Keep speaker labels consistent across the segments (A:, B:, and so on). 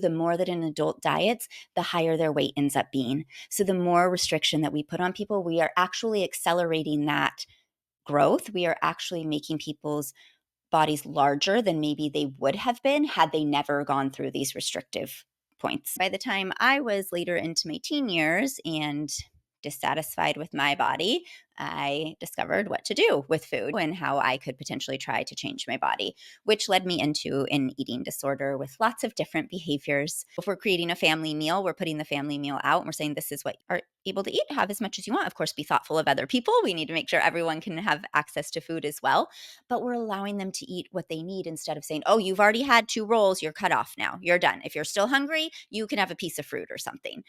A: The more that an adult diets, the higher their weight ends up being. So the more restriction that we put on people, we are actually accelerating that growth. We are actually making people's bodies larger than maybe they would have been had they never gone through these restrictive points. By the time I was later into my teen years and dissatisfied with my body, I discovered what to do with food and how I could potentially try to change my body, which led me into an eating disorder with lots of different behaviors. If we're creating a family meal, we're putting the family meal out and we're saying this is what you are able to eat, have as much as you want. Of course, be thoughtful of other people. We need to make sure everyone can have access to food as well, but we're allowing them to eat what they need instead of saying, oh, you've already had 2 rolls, you're cut off now, you're done. If you're still hungry, you can have a piece of fruit or something.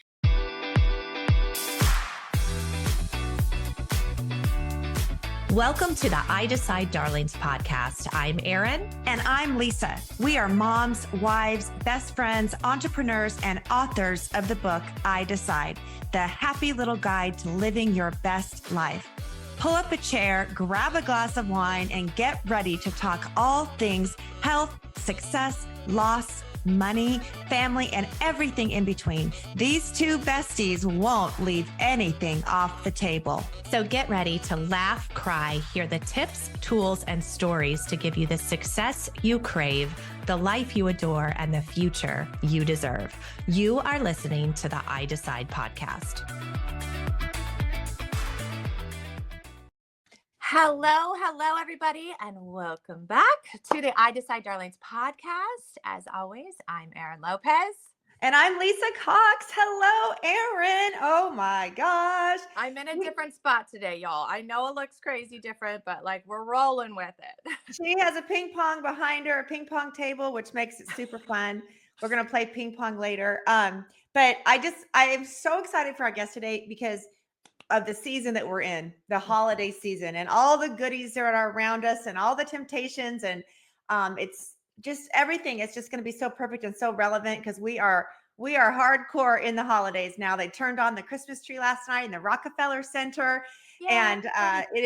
B: Welcome to the I Decide Darlings podcast. I'm Erin.
C: And I'm Lisa. We are moms, wives, best friends, entrepreneurs, and authors of the book, I Decide, the happy little guide to living your best life. Pull up a chair, grab a glass of wine, and get ready to talk all things health, success, loss, money, family, and everything in between. These two besties won't leave anything off the table.
B: So get ready to laugh, cry, hear the tips, tools, and stories to give you the success you crave, the life you adore, and the future you deserve. You are listening to the I Decide podcast.
D: Hello, everybody, and welcome back to the I Decide Darlings podcast. As always, I'm Erin Lopez.
C: And I'm Lisa Cox. Hello, Erin. Oh my gosh.
D: I'm in a different spot today, y'all. I know it looks crazy different, but like we're rolling with it.
C: She has a ping pong behind her, a ping pong table, which makes it super fun. We're going to play ping pong later. But I am so excited for our guest today because of the season that we're in, the holiday season, and all the goodies that are around us and all the temptations. And it's just everything. It's just going to be so perfect and so relevant because we are hardcore in the holidays now. They turned on the Christmas tree last night in the Rockefeller Center. Yeah. And it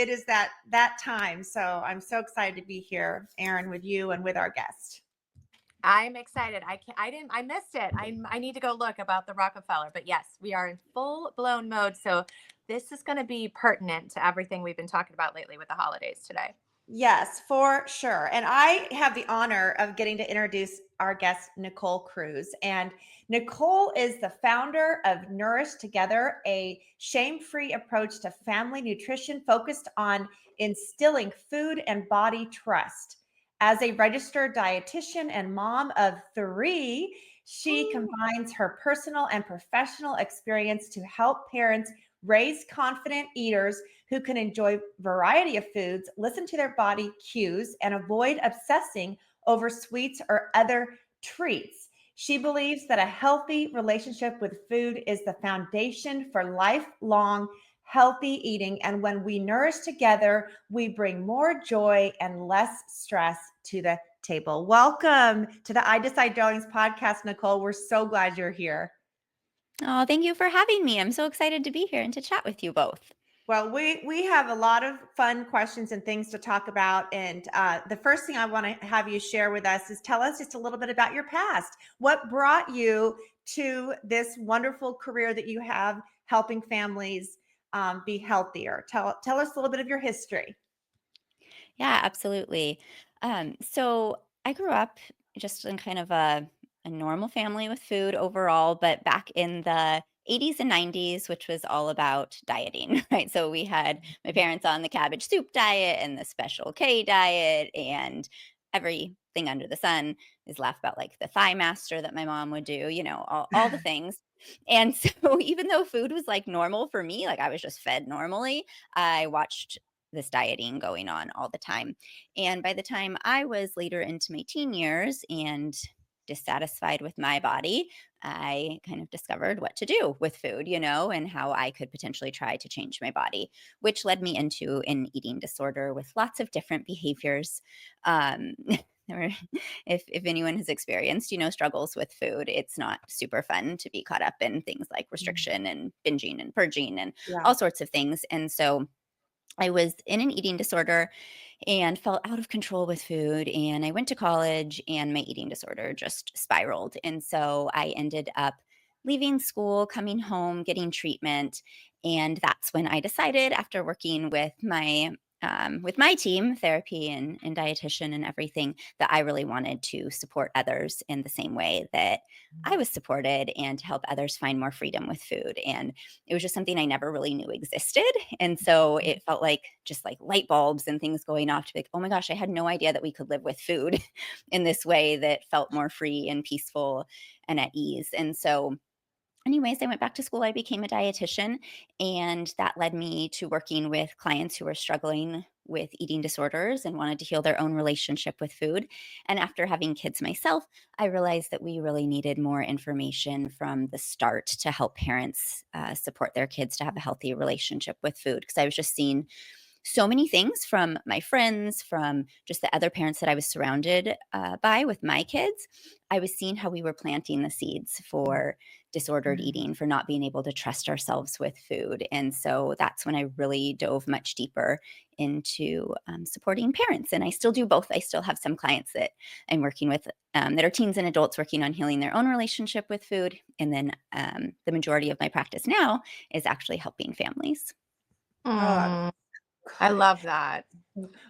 C: is that time. So I'm so excited to be here, Erin, with you and with our guest.
D: I'm excited. I missed it. I need to go look about the Rockefeller, but yes, we are in full blown mode. So this is going to be pertinent to everything we've been talking about lately with the holidays today.
C: Yes, for sure. And I have the honor of getting to introduce our guest, Nicole Cruz. And Nicole is the founder of Nourish Together, a shame-free approach to family nutrition focused on instilling food and body trust. As a registered dietitian and mom of 3, she combines her personal and professional experience to help parents raise confident eaters who can enjoy variety of foods, listen to their body cues, and avoid obsessing over sweets or other treats. She believes that a healthy relationship with food is the foundation for lifelong healthy eating. And when we nourish together, we bring more joy and less stress to the table. Welcome to the I Decide Darlings podcast, Nicole. We're so glad you're here.
A: Oh, thank you for having me. I'm so excited to be here and to chat with you both.
C: Well, we have a lot of fun questions and things to talk about. And the first thing I want to have you share with us is tell us just a little bit about your past. What brought you to this wonderful career that you have helping families be healthier? Tell us a little bit of your history.
A: Yeah, absolutely. So I grew up just in kind of a normal family with food overall, but back in the 80s and 90s, which was all about dieting, right? So we had my parents on the cabbage soup diet and the Special K diet and everything under the sun is laugh about, like the thigh master that my mom would do, all the things. And so even though food was like normal for me, like I was just fed normally, I watched this dieting going on all the time. And by the time I was later into my teen years and dissatisfied with my body, I kind of discovered what to do with food, and how I could potentially try to change my body, which led me into an eating disorder with lots of different behaviors. If anyone has experienced, struggles with food, it's not super fun to be caught up in things like restriction and binging and purging and all sorts of things. And so I was in an eating disorder and felt out of control with food. And I went to college and my eating disorder just spiraled. And so I ended up leaving school, coming home, getting treatment. And that's when I decided, after working with my team, therapy and dietitian and everything, that I really wanted to support others in the same way that I was supported, and to help others find more freedom with food. And it was just something I never really knew existed. And so it felt like just like light bulbs and things going off to be like, oh my gosh, I had no idea that we could live with food in this way that felt more free and peaceful and at ease. And so anyways, I went back to school. I became a dietitian, and that led me to working with clients who were struggling with eating disorders and wanted to heal their own relationship with food. And after having kids myself, I realized that we really needed more information from the start to help parents support their kids to have a healthy relationship with food. Because I was just seeing so many things from my friends, from just the other parents that I was surrounded by with my kids. I was seeing how we were planting the seeds for disordered
C: Mhm.
A: eating, for not being able to trust ourselves with food. And so that's when I really dove much deeper into supporting parents. And I still do both. I still have some clients that I'm working with that are teens and adults working on healing their own relationship with food. And then the majority of my practice now is actually helping families.
C: Oh,
D: Mm, I
C: God.
D: love that.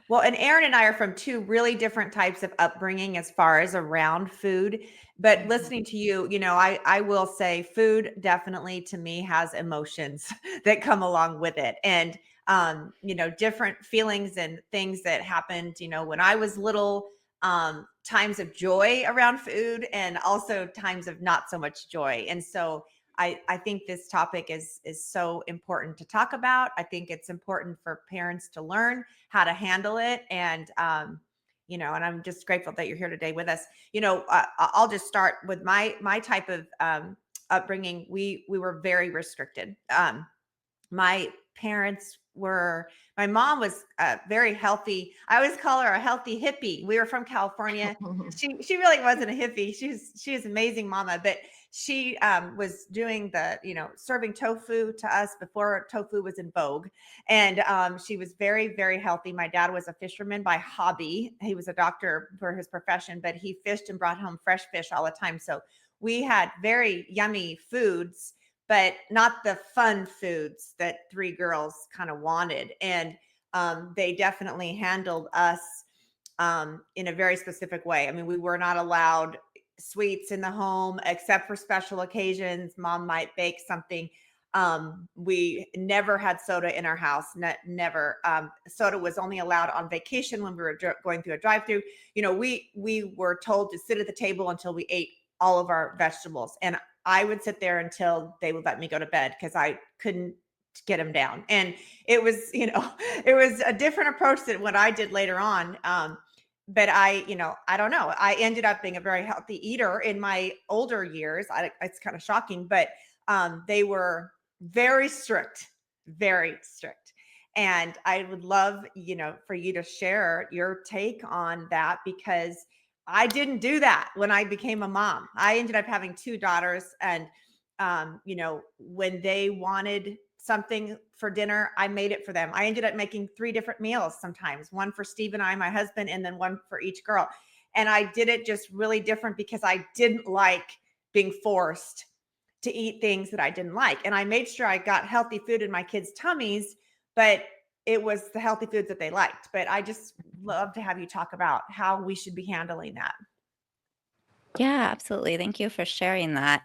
C: Well, and Aaron and I are from two really different types of upbringing as far as around food. But
D: Mhm.
C: listening to you, I will say food definitely to me has emotions that come along with it. And different feelings and things that happened, when I was little, times of joy around food and also times of not so much joy. And so I think this topic is so important to talk about. I think it's important for parents to learn how to handle it. And I'm just grateful that you're here today with us. I'll just start with my type of upbringing. We were very restricted. My parents were my mom was very healthy. I always call her a healthy hippie. We were from California. She really wasn't a hippie. She was amazing mama, but she was doing the serving tofu to us before tofu was in vogue. And she was very, very healthy. My dad was a fisherman by hobby. He was a doctor for his profession, but he fished and brought home fresh fish all the time. So we had very yummy foods, but not the fun foods that three girls kind of wanted. And they definitely handled us in a very specific way. I mean, we were not allowed sweets in the home except for special occasions. Mom might bake something. We never had soda in our house. Never. Soda was only allowed on vacation when we were going through a drive-through. We were told to sit at the table until we ate all of our vegetables, and I would sit there until they would let me go to bed because I couldn't get them down. And it was, it was a different approach than what I did later on. But I don't know. I ended up being a very healthy eater in my older years. It's kind of shocking, but they were very strict, very strict. And I would love, for you to share your take on that, because I didn't do that when I became a mom. I ended up having two daughters, and when they wanted something for dinner, I made it for them. I ended up making three different meals sometimes, one for Steve and I, my husband, and then one for each girl. And I did it just really different because I didn't like being forced to eat things that I didn't like. And I made sure I got healthy food in my kids' tummies, but it was the healthy foods that they liked. But I just love to have you talk about how we should be handling that.
A: Yeah, absolutely. Thank you for sharing that.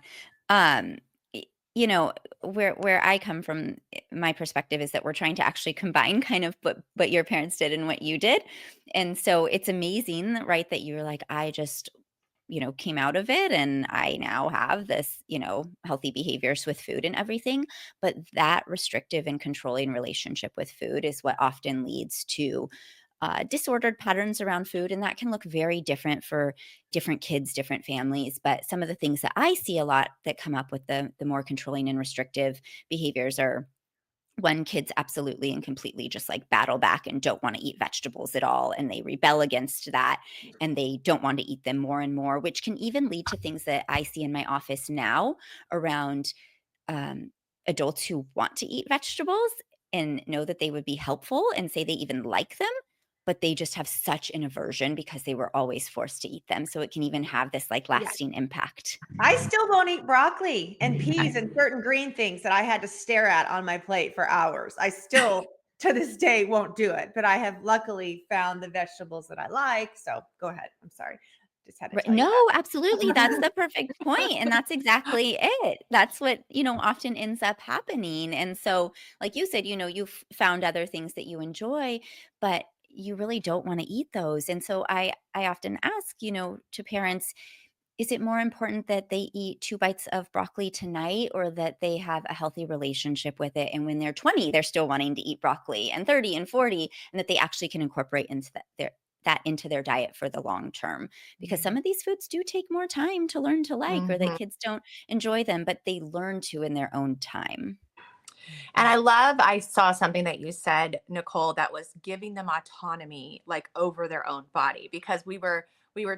A: Um, y- you know, where I come from, my perspective is that we're trying to actually combine kind of what your parents did and what you did. And so it's amazing, right, that you're like, I just, came out of it and I now have this, healthy behaviors with food and everything. But that restrictive and controlling relationship with food is what often leads to disordered patterns around food. And that can look very different for different kids, different families. But some of the things that I see a lot that come up with the more controlling and restrictive behaviors are, one, kids absolutely and completely just like battle back and don't want to eat vegetables at all. And they rebel against that and they don't want to eat them more and more, which can even lead to things that I see in my office now around um, adults who want to eat vegetables and know that they would be helpful and say they even like them, but they just have such an aversion because they were always forced to eat them. So it can even have this like
C: Yeah.
A: lasting impact.
C: I still don't eat broccoli and
B: I
C: peas and certain green things that I had to stare at on my plate for hours. I still, to this day, won't do it, but I have luckily found the vegetables that I like. So go ahead. I'm sorry. Just had to
A: Right.
C: tell you
A: No, absolutely. That's
C: that.
A: the perfect point, and that's exactly it. That's what, often ends up happening. And so, like you said, you've found other things that you enjoy, but you really don't want to eat those. And so I often ask, to parents, is it more important that they eat 2 bites of broccoli tonight or that they have a healthy relationship with it, and when they're 20, they're still wanting to eat broccoli, and 30 and 40, and that they actually can incorporate into that into their diet for the long term? Because some of these foods do take more time to learn to like, or that
B: Mhm.
A: kids don't enjoy them, but they learn to in their own time.
D: And I saw something that you said, Nicole, that was giving them autonomy, like over their own body, because we were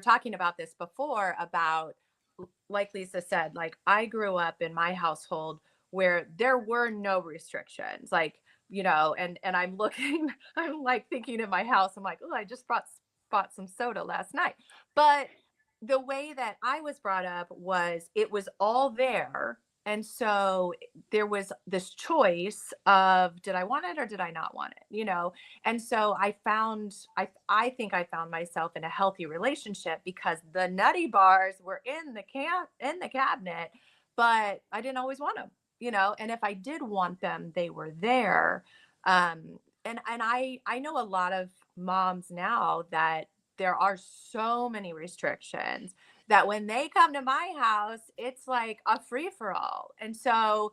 D: talking about this before about, like Lisa said, like I grew up in my household where there were no restrictions, like, and I'm looking, I'm like thinking in my house, I'm like, oh, I just bought some soda last night. But the way that I was brought up was it was all there. And so there was this choice of did I want it or did I not want it, And so I think I found myself in a healthy relationship because the nutty bars were in the cabinet, but I didn't always want them, And if I did want them, they were there. And I know a lot of moms now that there are so many restrictions that when they come to my house, it's like a free for all. And so,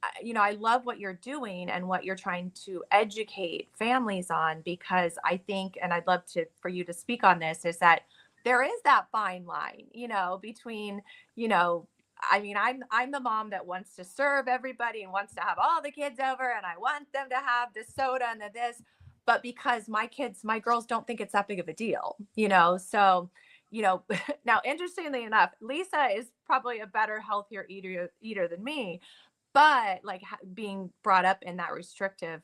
D: I love what you're doing and what you're trying to educate families on, because I think, and I'd love for you to speak on this, is that there is that fine line, between, you know, I mean, I'm the mom that wants to serve everybody and wants to have all the kids over, and I want them to have the soda and the this, but because my girls don't think it's that big of a deal, So, now interestingly enough, Lisa is probably a better, healthier eater than me, but like being brought up in that restrictive,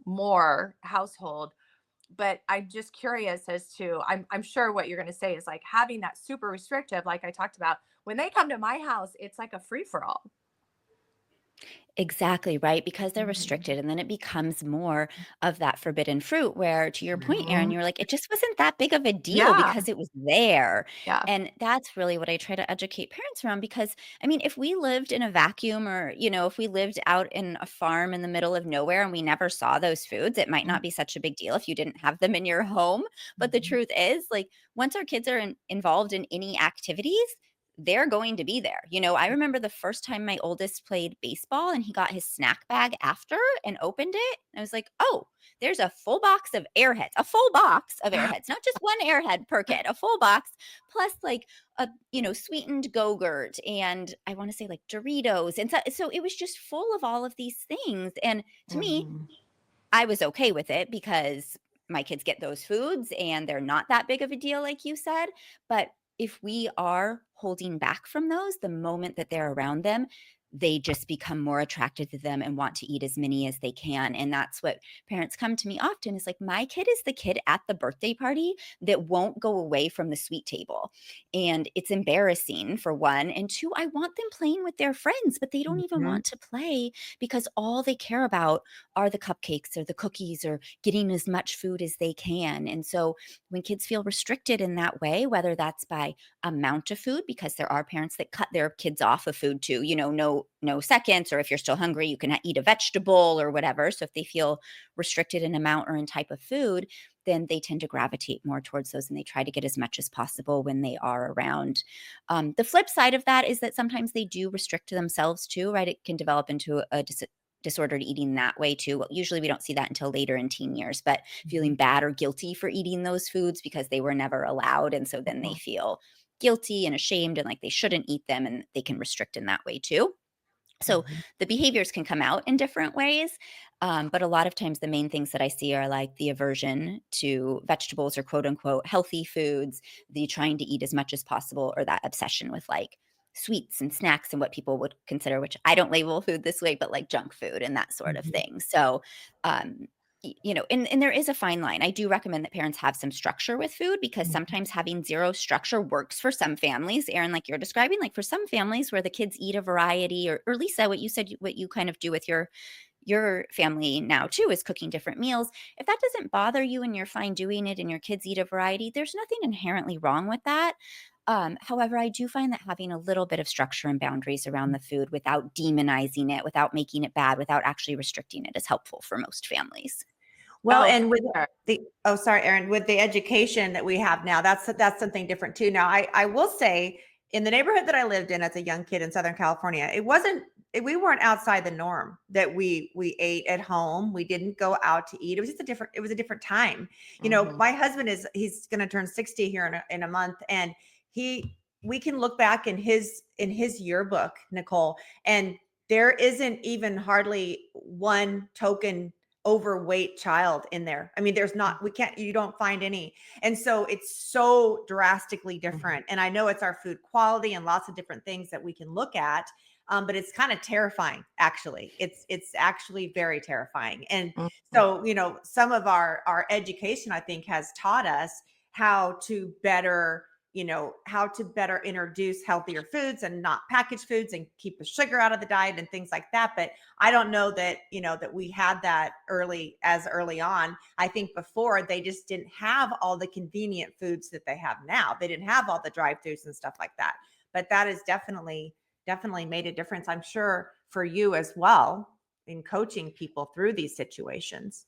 D: more household. But I'm just curious as to, I'm sure what you're going to say is like having that super restrictive, like I talked about, when they come to my house, it's like a free for all.
A: Exactly, right, because they're
B: Mhm.
A: restricted, and then it becomes more of that forbidden fruit where, to your point, Aaron,
B: Mhm.
A: you're like, "It just wasn't that big of a deal
D: Yeah.
A: because it was there."
D: Yeah.
A: And that's really what I try to educate parents around because, I mean, if we lived in a vacuum or, if we lived out in a farm in the middle of nowhere and we never saw those foods, it might not be such a big deal if you didn't have them in your home. But the
B: Mhm.
A: truth is, like, once our kids are involved in any activities, they're going to be there. I remember the first time my oldest played baseball and he got his snack bag after and opened it. I was like, oh, there's a full box of airheads, a full box of airheads, not just one airhead per kid, a full box, plus like a, sweetened Go-Gurt and I want to say like Doritos. And so it was just full of all of these things. And to me,
B: Mhm.
A: I was okay with it because my kids get those foods and they're not that big of a deal, like you said. But if we are holding back from those, the moment that they're around them, they just become more attracted to them and want to eat as many as they can. And that's what parents come to me often is like, my kid is the kid at the birthday party that won't go away from the sweet table. And it's embarrassing for one. And two, I want them playing with their friends, but they don't even
B: Mhm.
A: want to play because all they care about are the cupcakes or the cookies or getting as much food as they can. And so when kids feel restricted in that way, whether that's by amount of food, because there are parents that cut their kids off of food too, no seconds, or if you're still hungry, you can eat a vegetable or whatever. So if they feel restricted in amount or in type of food, then they tend to gravitate more towards those and they try to get as much as possible when they are around. The flip side of that is that sometimes they do restrict themselves too, right? It can develop into a disordered eating that way too. Well, usually we don't see that until later in teen years, but feeling bad or guilty for eating those foods because they were never allowed. And so then they
B: Mhm.
A: feel guilty and ashamed and like they shouldn't eat them and they can restrict in that way too. So
B: Mhm.
A: the behaviors can come out in different ways. But a lot of times the main things that I see are like the aversion to vegetables or quote unquote healthy foods, the trying to eat as much as possible, or that obsession with like sweets and snacks and what people would consider, which I don't label food this way, but like junk food and that sort of
B: Mhm.
A: thing. So um, and there is a fine line. I do recommend that parents have some structure with food because
B: Mhm.
A: sometimes having zero structure works for some families. Aaron, like you're describing, like for some families where the kids eat a variety, or Lisa, what you said, what you kind of do with your family now too is cooking different meals. If that doesn't bother you and you're fine doing it and your kids eat a variety, there's nothing inherently wrong with that. However, I do find that having a little bit of structure and boundaries around the food without demonizing it, without making it bad, without actually restricting it is helpful for most families.
C: Well,
D: Oh, for
C: and with
D: sure.
C: the oh, sorry, Erin, with the education that we have now, that's something different too. Now, I will say in the neighborhood that I lived in as a young kid in Southern California, we weren't outside the norm that we ate at home. We didn't go out to eat. It was a different time.
D: Mhm.
C: My husband he's going to turn 60 here in a month, and he we can look back in his yearbook, Nicole, and there isn't even hardly one token overweight child in there. I mean, you don't find any. And so it's so drastically
D: Mhm.
C: different. And I know it's our food quality and lots of different things that we can look at. But it's kind of terrifying, actually. It's actually very terrifying. And
D: Mhm.
C: so, some of our education, I think, has taught us how to better introduce healthier foods and not packaged foods and keep the sugar out of the diet and things like that. But I don't know that, that we had that early on. I think before they just didn't have all the convenient foods that they have now. They didn't have all the drive-throughs and stuff like that. But that has definitely made a difference, I'm sure, for you as well in coaching people through these situations.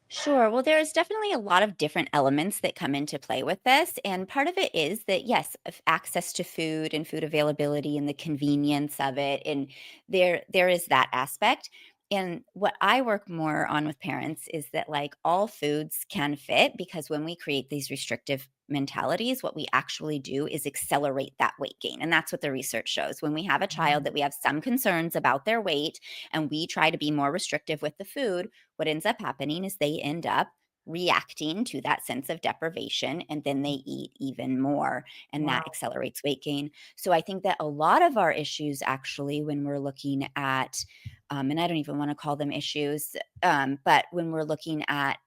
A: Sure. Well, there's definitely a lot of different elements that come into play with this. And part of it is that, yes, access to food and food availability and the convenience of it. And there is that aspect. And what I work more on with parents is that like all foods can fit because when we create these restrictive mentalities, what we actually do is accelerate that weight gain. And that's what the research shows. When we have a child that we have some concerns about their weight and we try to be more restrictive with the food, what ends up happening is they end up reacting to that sense of deprivation and then they eat even more and that
C: Wow.
A: accelerates weight gain. So I think that a lot of our issues actually when we're looking at and I don't even want to call them issues, but when we're looking at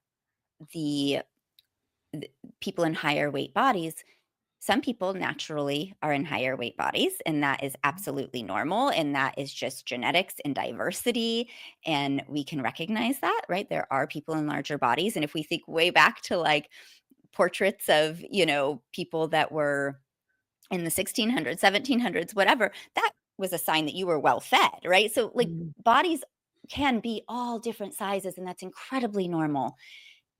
A: the, the people in higher weight bodies, some people naturally are in higher weight bodies, and that is absolutely normal. And that is just genetics and diversity. And we can recognize that, right? There are people in larger bodies. And if we think way back to like portraits of, people that were in the 1600s, 1700s, whatever, that was a sign that you were well fed, right? So, like,
C: Mhm.
A: bodies can be all different sizes, and that's incredibly normal.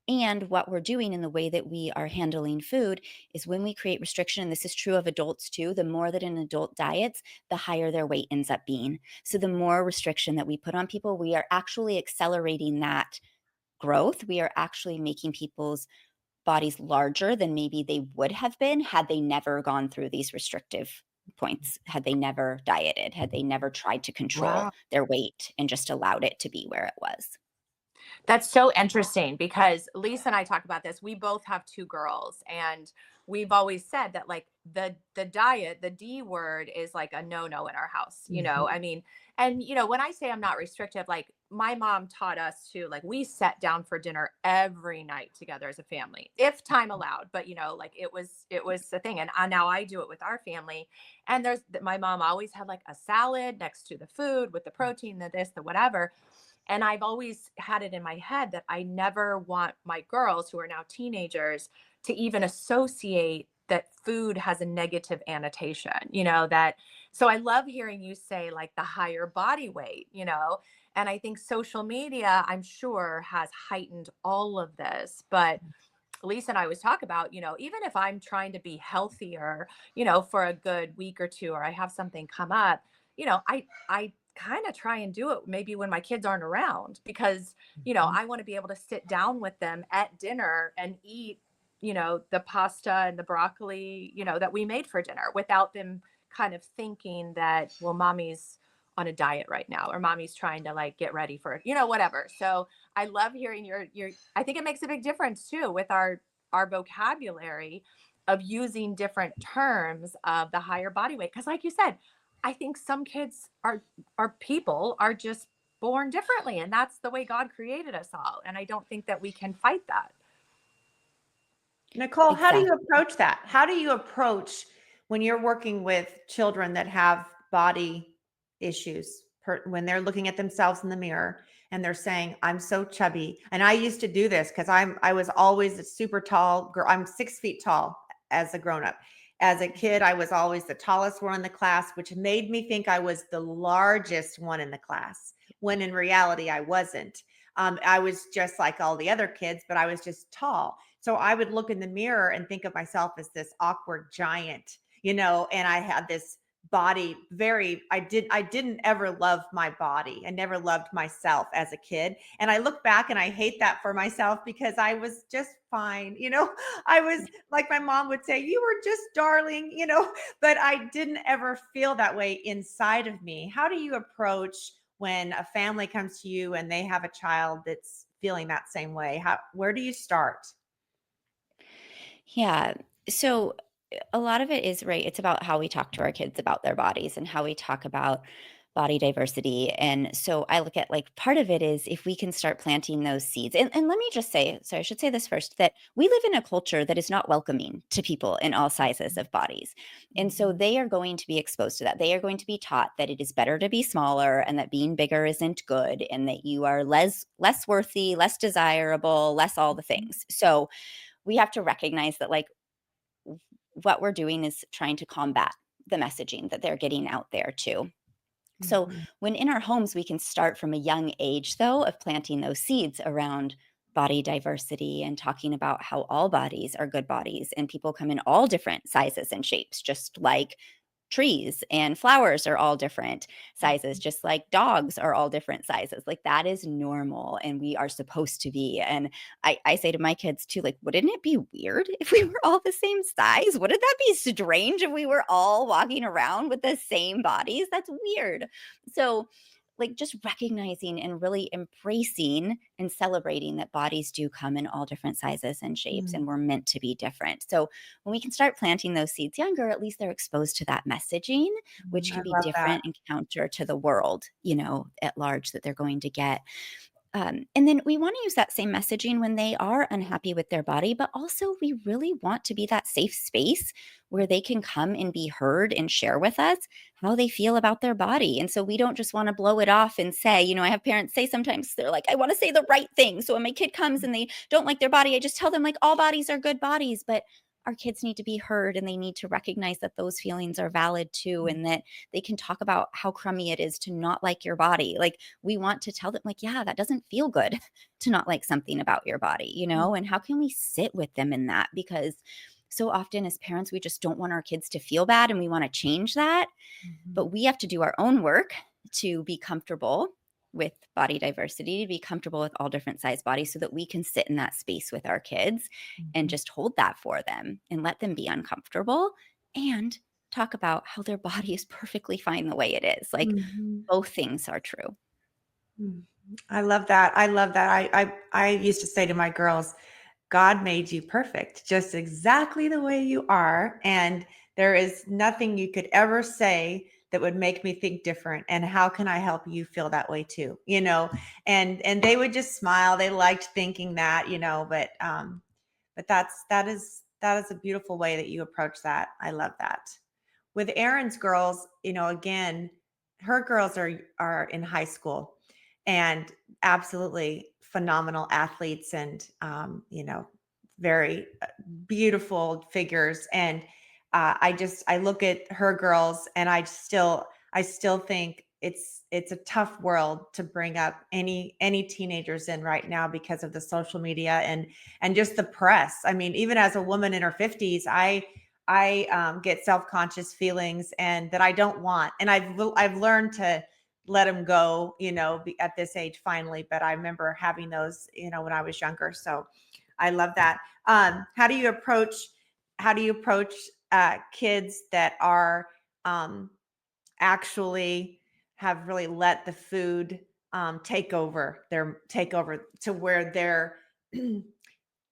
A: And what we're doing in the way that we are handling food is when we create restriction, and this is true of adults too, the more that an adult diets, the higher their weight ends up being. So the more restriction that we put on people, we are actually accelerating that growth. We are actually making people's bodies larger than maybe they would have been had they never gone through these restrictive points, had they never dieted, had they never tried to control
D: Wow.
A: their weight and just allowed it to be where it was.
D: That's so interesting because Lisa and I talk about this. We both have two girls, and we've always said that like the diet, the D word is like a no-no in our house,
C: Mhm.
D: I mean, and when I say I'm not restrictive, like my mom taught us to like we sat down for dinner every night together as a family, if time allowed. But like it was a thing. And now I do it with our family. And my mom always had like a salad next to the food with the protein, the this, the whatever. And I've always had it in my head that I never want my girls, who are now teenagers, to even associate that food has a negative annotation, that. So I love hearing you say like the higher body weight, and I think social media, I'm sure, has heightened all of this. But Lisa and I always talk about, even if I'm trying to be healthier, for a good week or two, or I have something come up, I kind of try and do it maybe when my kids aren't around because,
C: Mhm.
D: I want to be able to sit down with them at dinner and eat, the pasta and the broccoli, that we made for dinner without them kind of thinking that, well, mommy's on a diet right now or mommy's trying to like get ready for, whatever. So I love hearing your I think it makes a big difference too with our vocabulary of using different terms of the higher body weight. Cause like you said, I think some kids are people are just born differently, and that's the way God created us all. And I don't think that we can fight that.
C: Nicole, how do you
A: Exactly.
C: approach that? How do you approach when you're working with children that have body issues when they're looking at themselves in the mirror and they're saying, I'm so chubby. And I used to do this because I was always a super tall girl. I'm 6 feet tall as a grown up. As a kid, I was always the tallest one in the class, which made me think I was the largest one in the class, when in reality, I wasn't. I was just like all the other kids, but I was just tall. So I would look in the mirror and think of myself as this awkward giant, and I had this body I didn't ever love my body. I never loved myself as a kid. And I look back and I hate that for myself because I was just fine. I was like my mom would say, you were just darling, but I didn't ever feel that way inside of me. How do you approach when a family comes to you and they have a child that's feeling that same way? Where do you start?
A: Yeah. So a lot of it is right. It's about how we talk to our kids about their bodies and how we talk about body diversity. And so I look at like part of it is if we can start planting those seeds. And let me just say, so I should say this first, that we live in a culture that is not welcoming to people in all sizes of bodies. And so
C: Mhm.
A: they are going to be exposed to that. They are going to be taught that it is better to be smaller and that being bigger isn't good and that you are less worthy, less desirable, less all the things. So we have to recognize that like what we're doing is trying to combat the messaging that they're getting out there too. So
C: Mhm.
A: when in our homes we can start from a young age though of planting those seeds around body diversity and talking about how all bodies are good bodies and people come in all different sizes and shapes just like trees and flowers are all different sizes, just like dogs are all different sizes. Like that is normal and we are supposed to be. And I say to my kids too, like, wouldn't it be weird if we were all the same size? Wouldn't that be strange if we were all walking around with the same bodies? That's weird. So, like, just recognizing and really embracing and celebrating that bodies do come in all different sizes and shapes
C: Mm.
A: and we're meant to be different. So, when we can start planting those seeds younger, at least they're exposed to that messaging, which
C: I
A: can be
C: love that.
A: different and counter to the world, at large that they're going to get. And then we want to use that same messaging when they are unhappy with their body, but also we really want to be that safe space where they can come and be heard and share with us how they feel about their body. And so we don't just want to blow it off and say, I have parents say sometimes they're like, I want to say the right thing. So when my kid comes and they don't like their body, I just tell them like all bodies are good bodies. But our kids need to be heard and they need to recognize that those feelings are valid too and that they can talk about how crummy it is to not like your body. Like we want to tell them like, yeah, that doesn't feel good to not like something about your body, and how can we sit with them in that? Because so often as parents, we just don't want our kids to feel bad and we want to change that.
C: Mhm.
A: But we have to do our own work to be comfortable with body diversity, to be comfortable with all different size bodies so that we can sit in that space with our kids and
C: Mhm.
A: just hold that for them and let them be uncomfortable and talk about how their body is perfectly fine the way it is. Like
C: Mhm.
A: both things are true.
C: Mhm. I love that. I love that. I used to say to my girls, God made you perfect, just exactly the way you are. And there is nothing you could ever say that would make me think different. And how can I help you feel that way too? And they would just smile. They liked thinking that, but that is a beautiful way that you approach that. I love that. With Erin's girls, again, her girls are in high school and absolutely phenomenal athletes and very beautiful figures. And I look at her girls and I still think it's a tough world to bring up any teenagers in right now because of the social media and just the press. I mean, even as a woman in her 50s, I get self-conscious feelings and that I don't want. And I've learned to let them go, at this age finally. But I remember having those, when I was younger. So I love that. How do you approach kids that are um, actually have really let the food take over to where they're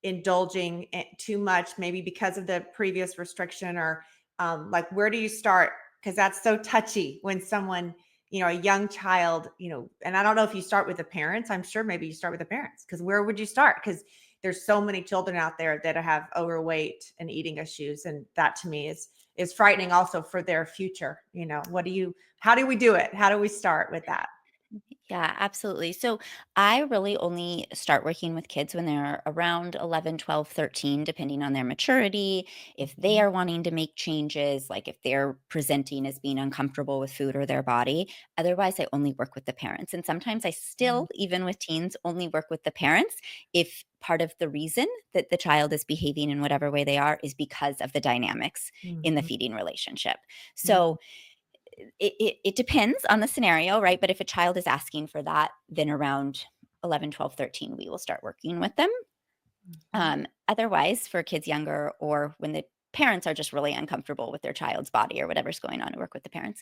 C: indulging too much, maybe because of the previous restriction or like where do you start? Because that's so touchy when someone a young child, and I don't know if you start with the parents. I'm sure maybe you start with the parents, because where would you start? Because there's so many children out there that have overweight and eating issues. And that to me is frightening also for their future. How do we do it? How do we start with that?
A: Yeah, absolutely. So I really only start working with kids when they're around 11, 12, 13, depending on their maturity. If they
C: Mhm.
A: are wanting to make changes, like if they're presenting as being uncomfortable with food or their body. Otherwise, I only work with the parents. And sometimes I still, even with teens, only work with the parents if part of the reason that the child is behaving in whatever way they are is because of the dynamics in the
C: Mhm.
A: feeding relationship.
C: Mhm.
A: So it depends on the scenario, right? But if a child is asking for that, then around 11, 12, 13, we will start working with them.
C: Mhm.
A: Otherwise, for kids younger or when the parents are just really uncomfortable with their child's body or whatever's going on, to work with the parents.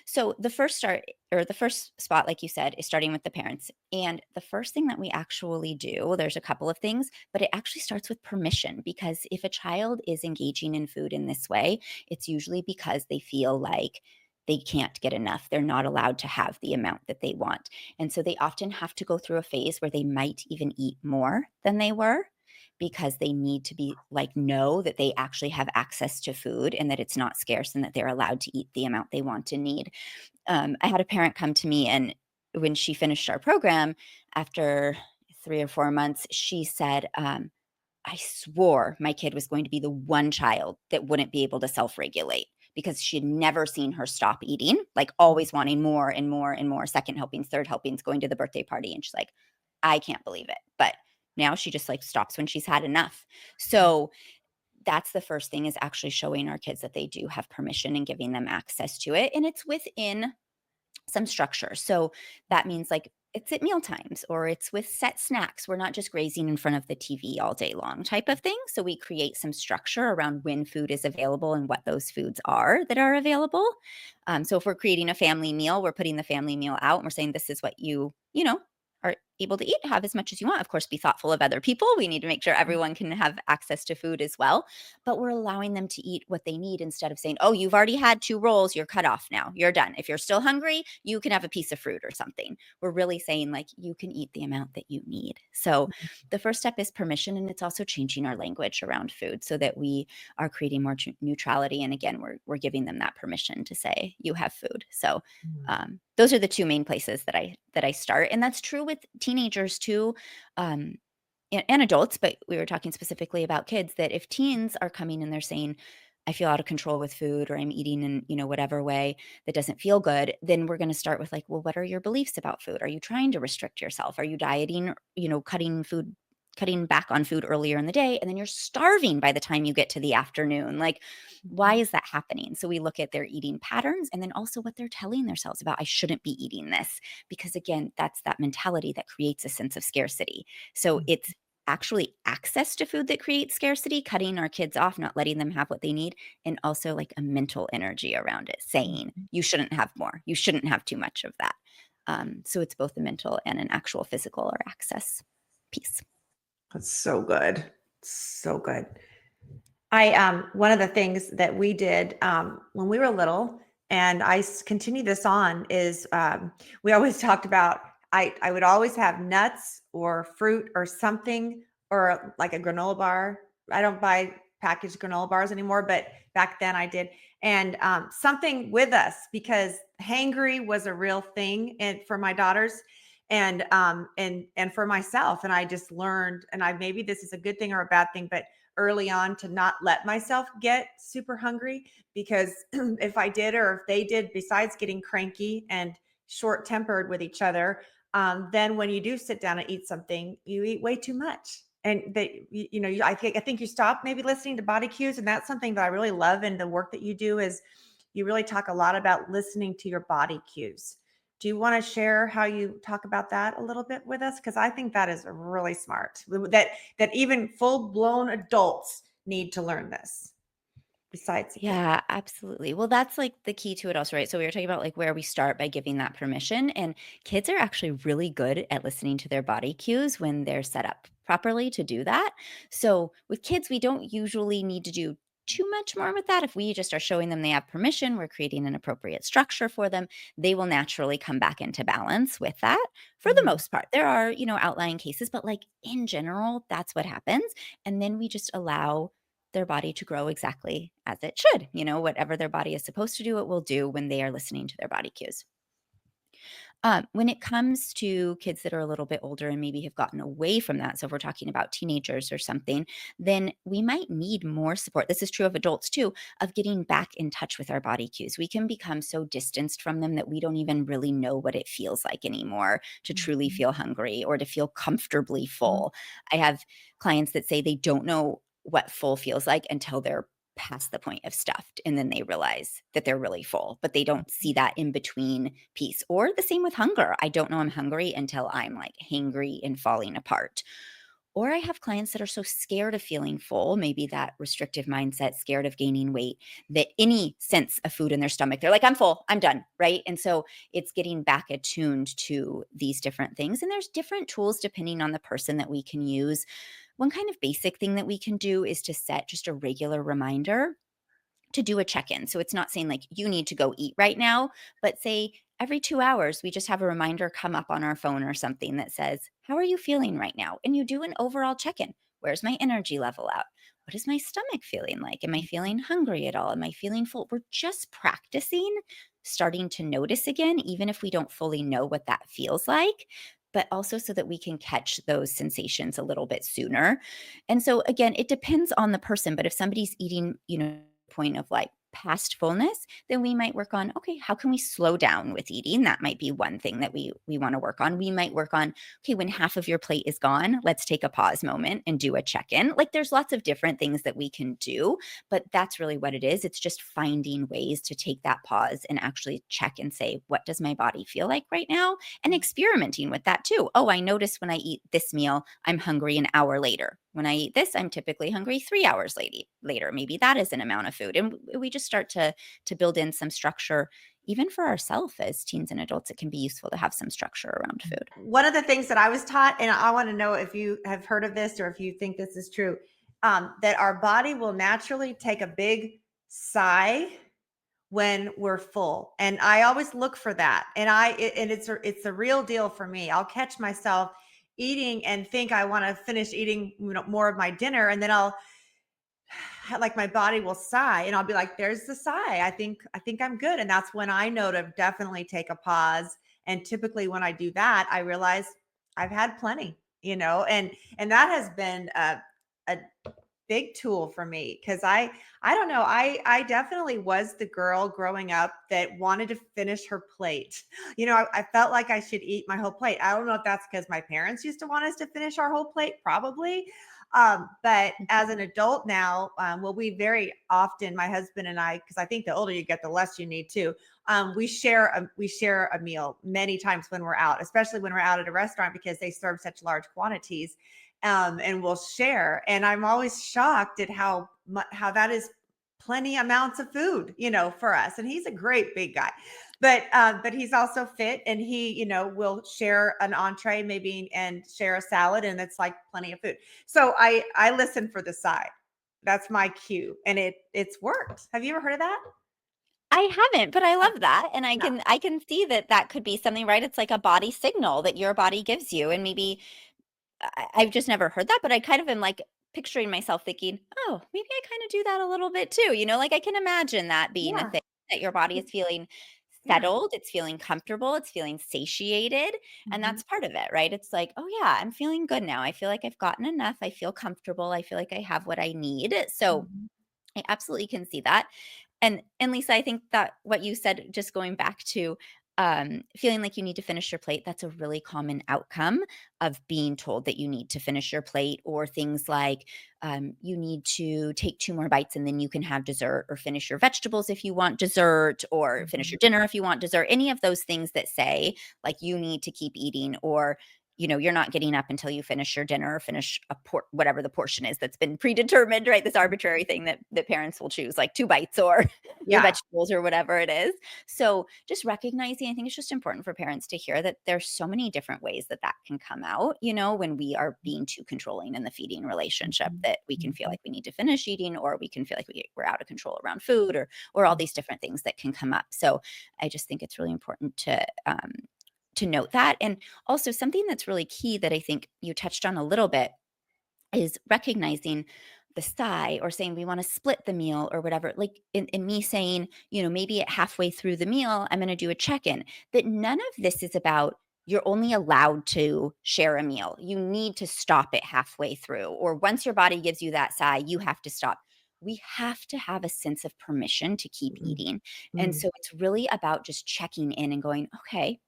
A: So the first start or the first spot, like you said, is starting with the parents. And the first thing that we actually do, there's a couple of things, but it actually starts with permission, because if a child is engaging in food in this way, it's usually because they feel like they can't get enough. They're not allowed to have the amount that they want. And so they often have to go through a phase where they might even eat more than they were, because they need to be like know that they actually have access to food and that it's not scarce and that they're allowed to eat the amount they want and need. I had a parent come to me, and when she finished our program after 3 or 4 months, she said, I swore my kid was going to be the one child that wouldn't be able to self regulate, because she had never seen her stop eating, like always wanting more and more and more, second helpings, third helpings, going to the birthday party. And she's like, I can't believe it. But now she just like stops when she's had enough. So that's the first thing, is actually showing our kids that they do have permission and giving them access to it. And it's within some structure. So that means like it's at meal times or it's with set snacks. We're not just grazing in front of the TV all day long type of thing. So we create some structure around when food is available and what those foods are that are available. So if we're creating a family meal, we're putting the family meal out and we're saying this is what are able to eat. Have as much as you want. Of course, be thoughtful of other people. We need to make sure everyone can have access to food as well, but we're allowing them to eat what they need instead of saying, oh, you've already had 2 rolls, you're cut off now, you're done. If you're still hungry, you can have a piece of fruit or something. We're really saying, like, you can eat the amount that you need. So the first step is permission, and it's also changing our language around food so that we are creating more neutrality. And again, we're giving them that permission to say, you have food. So those are the two main places that I start, and that's true with teenagers too. Um, and adults, but we were talking specifically about kids, that if teens are coming and they're saying, I feel out of control with food, or I'm eating in, whatever way that doesn't feel good, then we're going to start with like, well, what are your beliefs about food? Are you trying to restrict yourself? Are you dieting, cutting back on food earlier in the day, and then you're starving by the time you get to the afternoon? Like, why is that happening? So we look at their eating patterns and then also what they're telling themselves about, I shouldn't be eating this, because again, that's that mentality that creates a sense of scarcity. So it's actually access to food that creates scarcity, cutting our kids off, not letting them have what they need, and also like a mental energy around it, saying you shouldn't have more, you shouldn't have too much of that. So it's both a mental and an actual physical or access piece.
C: That's so good. So good. I one of the things that we did when we were little, and continue this on, is we always talked about, I would always have nuts or fruit or something, or like a granola bar. I don't buy packaged granola bars anymore, but back then I did, and something with us, because hangry was a real thing, and for my daughters. And for myself, and I just learned, and I maybe this is a good thing or a bad thing, but early on, to not let myself get super hungry, because if I did, or if they did, besides getting cranky and short tempered with each other, then when you do sit down and eat something, you eat way too much. And I think you stop maybe listening to body cues. And that's something that I really love in the work that you do, is you really talk a lot about listening to your body cues. Do you want to share how you talk about that a little bit with us? Because I think that is really smart. That even full blown adults need to learn this, besides the kids.
A: Yeah, absolutely. Well, that's like the key to it also, right? So we were talking about like where we start by giving that permission, and kids are actually really good at listening to their body cues when they're set up properly to do that. So with kids, we don't usually need to do too much more with that. If we just are showing them they have permission, we're creating an appropriate structure for them, they will naturally come back into balance with that for the
C: Mhm.
A: most part. There are, outlying cases, but like in general, that's what happens. And then we just allow their body to grow exactly as it should. Whatever their body is supposed to do, it will do when they are listening to their body cues. When it comes to kids that are a little bit older and maybe have gotten away from that, so if we're talking about teenagers or something, then we might need more support. This is true of adults too, of getting back in touch with our body cues. We can become so distanced from them that we don't even really know what it feels like anymore to truly
C: Mhm.
A: feel hungry or to feel comfortably
C: Mhm.
A: full. I have clients that say they don't know what full feels like until they're past the point of stuffed and then they realize that they're really full, but they don't see that in between piece. Or the same with hunger. I don't know I'm hungry until I'm like hangry and falling apart. Or I have clients that are so scared of feeling full, maybe that restrictive mindset, scared of gaining weight, that any sense of food in their stomach, they're like, I'm full, I'm done. Right. And so it's getting back attuned to these different things. And there's different tools depending on the person that we can use. One kind of basic thing that we can do is to set just a regular reminder to do a check-in. So it's not saying like you need to go eat right now, but say every 2 hours we just have a reminder come up on our phone or something that says, "How are you feeling right now?" And you do an overall check-in. Where's my energy level at? What is my stomach feeling like? Am I feeling hungry at all? Am I feeling full? We're just practicing starting to notice again, even if we don't fully know what that feels like, but also so that we can catch those sensations a little bit sooner. And so again, it depends on the person, but if somebody's eating, point of like past fullness, then we might work on, okay, how can we slow down with eating? That might be one thing that we want to work on. We might work on, okay, when half of your plate is gone, let's take a pause moment and do a check-in. Like there's lots of different things that we can do, but that's really what it is. It's just finding ways to take that pause and actually check and say, what does my body feel like right now? And experimenting with that too. Oh, I notice when I eat this meal, I'm hungry an hour later. When I eat this, I'm typically hungry 3 hours later. Maybe that is an amount of food. And we just start to build in some structure. Even for ourselves as teens and adults, it can be useful to have some structure around food.
C: One of the things that I was taught, and I want to know if you have heard of this or if you think this is true, that our body will naturally take a big sigh when we're full. And I always look for that. And it's a real deal for me. I'll catch myself eating and think I want to finish eating, more of my dinner, and then I'll like my body will sigh and I'll be like, there's the sigh. I think I'm good. And that's when I know to definitely take a pause. And typically when I do that, I realize I've had plenty, and that has been a big tool for me because I don't know, I definitely was the girl growing up that wanted to finish her plate. I felt like I should eat my whole plate. I don't know if that's because my parents used to want us to finish our whole plate, probably. But as an adult now, well, we very often, my husband and I, because I think the older you get, the less you need to. We share a meal many times when we're out, especially when we're out at a restaurant because they serve such large quantities, and we'll share. And I'm always shocked at how that is plenty amounts of food, for us. And he's a great big guy, but he's also fit, and he, will share an entree maybe and share a salad, and it's like plenty of food. So I listen for the side. That's my cue, and it's worked. Have you ever heard of that?
A: I haven't, but I love that. And I
C: Yeah.
A: can I can see that that could be something, right? It's like a body signal that your body gives you. And maybe I've just never heard that, but I kind of am like picturing myself thinking, oh, maybe I kind of do that a little bit too. Like I can imagine that being a
C: Yeah.
A: thing that your body is feeling
C: Yeah.
A: settled, it's feeling comfortable, it's feeling satiated. And
C: Mhm.
A: that's part of it, right? It's like, oh yeah, I'm feeling good now. I feel like I've gotten enough. I feel comfortable. I feel like I have what I need. So
C: Mhm.
A: I absolutely can see that. And Lisa, I think that what you said, just going back to feeling like you need to finish your plate, that's a really common outcome of being told that you need to finish your plate, or things like you need to take 2 more bites and then you can have dessert, or finish your vegetables if you want dessert, or finish
C: Mhm.
A: your dinner if you want dessert. Any of those things that say like you need to keep eating, or you're not getting up until you finish your dinner or finish whatever the portion is that's been predetermined, right? This arbitrary thing that parents will choose, like 2 bites or your
C: Yeah.
A: vegetables or whatever it is. So just recognizing, I think it's just important for parents to hear that there's so many different ways that can come out, when we are being too controlling in the feeding relationship,
C: Mhm.
A: that we can feel
C: Mhm.
A: like we need to finish eating, or we can feel like we're out of control around food, or all these different things that can come up. So I just think it's really important to note that. And also something that's really key that I think you touched on a little bit is recognizing the sigh, or saying we want to split the meal or whatever. Like in me saying, maybe at halfway through the meal, I'm going to do a check-in. That none of this is about you're only allowed to share a meal. You need to stop it halfway through. Or once your body gives you that sigh, you have to stop. We have to have a sense of permission to keep
C: Mhm.
A: eating. And
C: Mhm.
A: so it's really about just checking in and going, okay,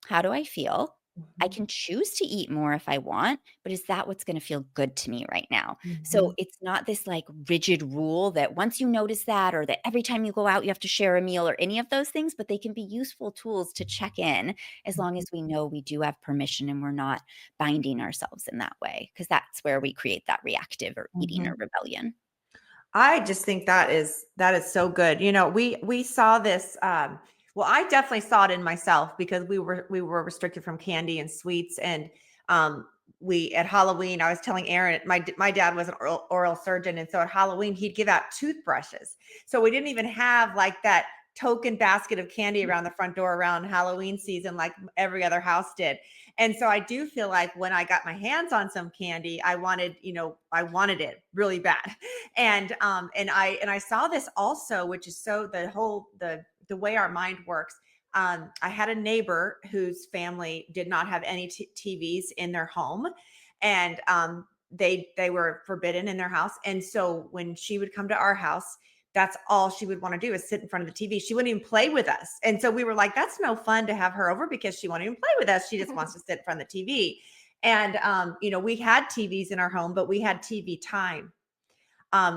A: how do I feel? I
C: Mhm.
A: can choose to eat more if I want, but is that what's going to feel good to me right now? So
C: Mhm.
A: it's not this like rigid rule that once you notice that, or that every time you go out, you have to share a meal, or any of those things, but they can be useful tools to check in, as long as we know we do have permission and we're not binding ourselves in that way, because that's where we create that reactive or eating or
C: Mhm.
A: rebellion.
C: I just think that is so good. We saw this. Well, I definitely saw it in myself because we were restricted from candy and sweets, and um, we at Halloween. I was telling Aaron, my dad was an oral surgeon, and so at Halloween he'd give out toothbrushes. So we didn't even have like that token basket of candy around the front door around Halloween season like every other house did. And so I do feel like when I got my hands on some candy, I wanted it really bad. And I saw this also, which is so the way our mind works. I had a neighbor whose family did not have any TVs in their home, and they were forbidden in their house. And so when she would come to our house, that's all she would want to do is sit in front of the TV. She wouldn't even play with us. And so we were like, that's no fun to have her over because she won't even play with us. She just wants to sit in front of the TV. And we had TVs in our home, but we had TV time.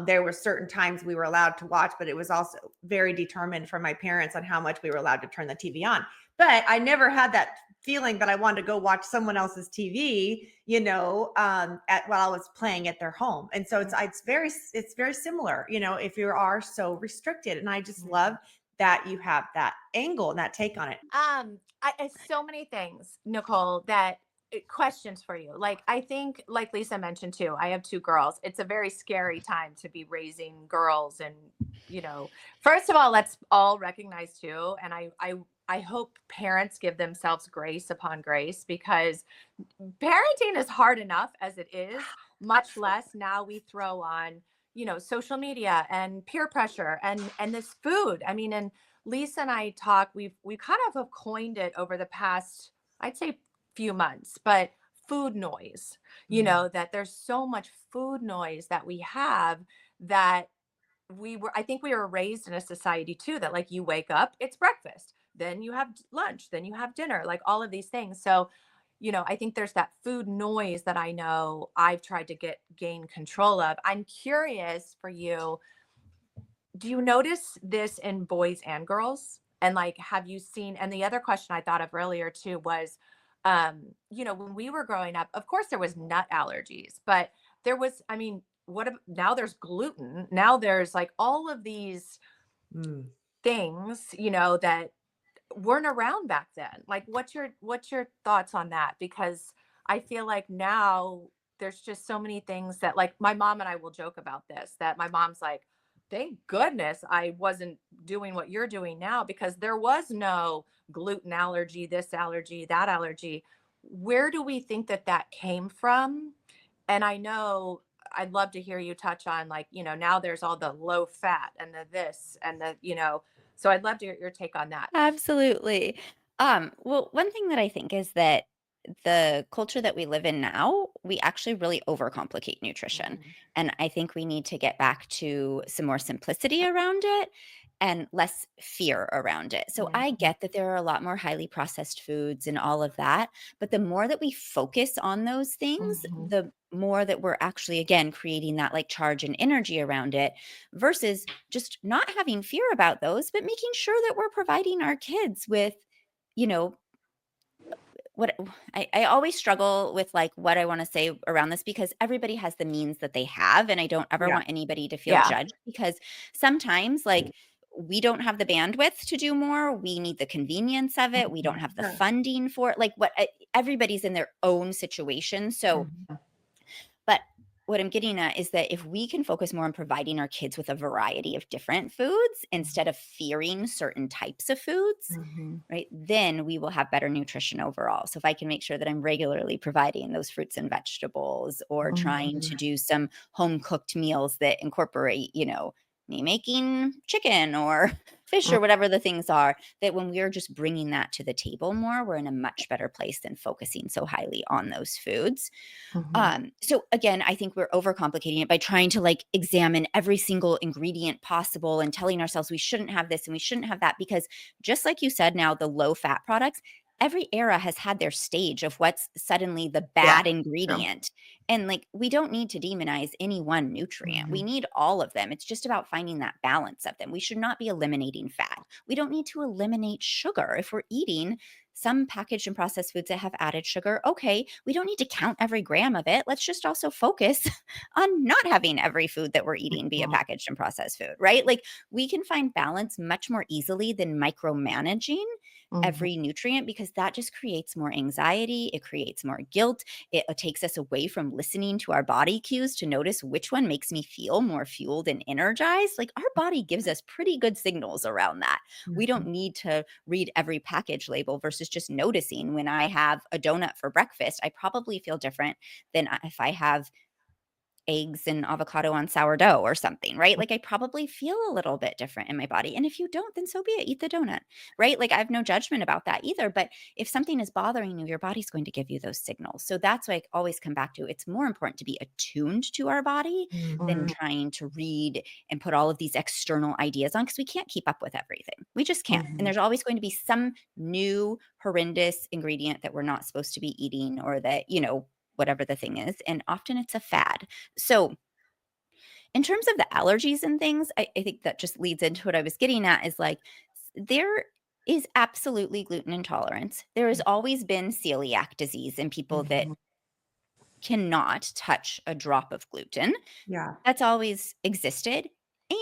C: There were certain times we were allowed to watch, but it was also very determined from my parents on how much we were allowed to turn the TV on. But I never had that feeling that I wanted to go watch someone else's TV, while I was playing at their home. And so it's very similar, if you are so restricted. And I just love that you have that angle and that take on it.
D: I so many things, Nicole, that questions for you. Like, I think, like Lisa mentioned too, I have 2 girls. It's a very scary time to be raising girls. And, first of all, let's all recognize too. And I hope parents give themselves grace upon grace, because parenting is hard enough as it is, much less now we throw on, social media and peer pressure and this food. I mean, and Lisa and I talk, we kind of have coined it over the past, I'd say, few months, but food noise,
C: Mhm.
D: that there's so much food noise that we have, that I think we were raised in a society too, that like you wake up, it's breakfast, then you have lunch, then you have dinner, like all of these things. So, I think there's that food noise that I know I've tried to gain control of. I'm curious for you, do you notice this in boys and girls? And like, have you seen, and the other question I thought of earlier too was, when we were growing up, of course there was nut allergies, but there was, I mean, now there's gluten. Now there's like all of these
C: Mm.
D: things, that weren't around back then. Like, what's your thoughts on that? Because I feel like now there's just so many things that, like, my mom and I will joke about this, that my mom's like, thank goodness I wasn't doing what you're doing now, because there was no gluten allergy, this allergy, that allergy. Where do we think that came from? And I know I'd love to hear you touch on, like, now there's all the low fat and the this and the, so I'd love to hear your take on that.
A: Absolutely. Well, one thing that I think is that the culture that we live in now, we actually really overcomplicate nutrition.
D: Mhm.
A: And I think we need to get back to some more simplicity around it and less fear around it. So I
D: Mhm.
A: get that there are a lot more highly processed foods and all of that, but the more that we focus on those things,
D: Mhm.
A: the more that we're actually, again, creating that like charge and energy around it, versus just not having fear about those, but making sure that we're providing our kids with, you know, what I always struggle with, like, what I wanna say around this because everybody has the means that they have, and I don't ever
C: Yeah.
A: want anybody to feel
D: Yeah.
A: judged because sometimes, like, we don't have the bandwidth to do more, we need the convenience of it, we don't
C: Mhm.
A: have the
C: Sure.
A: funding for it, like, everybody's in their own situation, so
C: Mhm.
A: but what I'm getting at is that if we can focus more on providing our kids with a variety of different foods instead of fearing certain types of foods,
C: Mhm.
A: right, then we will have better nutrition overall. So if I can make sure that I'm regularly providing those fruits and vegetables or trying
C: Mhm.
A: to do some home cooked meals that incorporate, me making chicken or fish or whatever the things are, that when we're just bringing that to the table more, we're in a much better place than focusing so highly on those foods.
C: Mhm.
A: So again, I think we're overcomplicating it by trying to like examine every single ingredient possible and telling ourselves we shouldn't have this and we shouldn't have that because just like you said now, the low fat products, every era has had their stage of what's suddenly the
C: Yeah.
A: bad
C: True.
A: ingredient. And like we don't need to demonize any one nutrient. We
C: Mhm.
A: need all of them. It's just about finding that balance of them. We should not be eliminating fat. We don't need to eliminate sugar if we're eating some packaged and processed foods that have added sugar. Okay, we don't need to count every gram of it. Let's just also focus on not having every food that we're eating be a
C: Mhm.
A: packaged and processed food, right? Like we can find balance much more easily than micromanaging
C: Mhm.
A: every nutrient because that just creates more anxiety. It creates more guilt. It takes us away from listening to our body cues to notice which one makes me feel more fueled and energized. Like our body gives us pretty good signals around that. We don't
C: Mhm.
A: need to read every package label versus just noticing when I have a donut for breakfast, I probably feel different than if I have eggs and avocado on sourdough or something, right? Like I probably feel a little bit different in my body. And if you don't, then so be it. Eat the donut, right? Like I have no judgment about that either. But if something is bothering you, your body's going to give you those signals. So that's why I always come back to it's more important to be attuned to our body than
C: Mhm.
A: trying to read and put all of these external ideas on because we can't keep up with everything. We just can't. And
C: Mhm.
A: there's always going to be some new horrendous ingredient that we're not supposed to be eating or that, whatever the thing is. And often it's a fad. So, in terms of the allergies and things, I think that just leads into what I was getting at is like there is absolutely gluten intolerance. There has always been celiac disease in people that
C: Mhm.
A: cannot touch a drop of gluten.
C: Yeah.
A: That's always existed,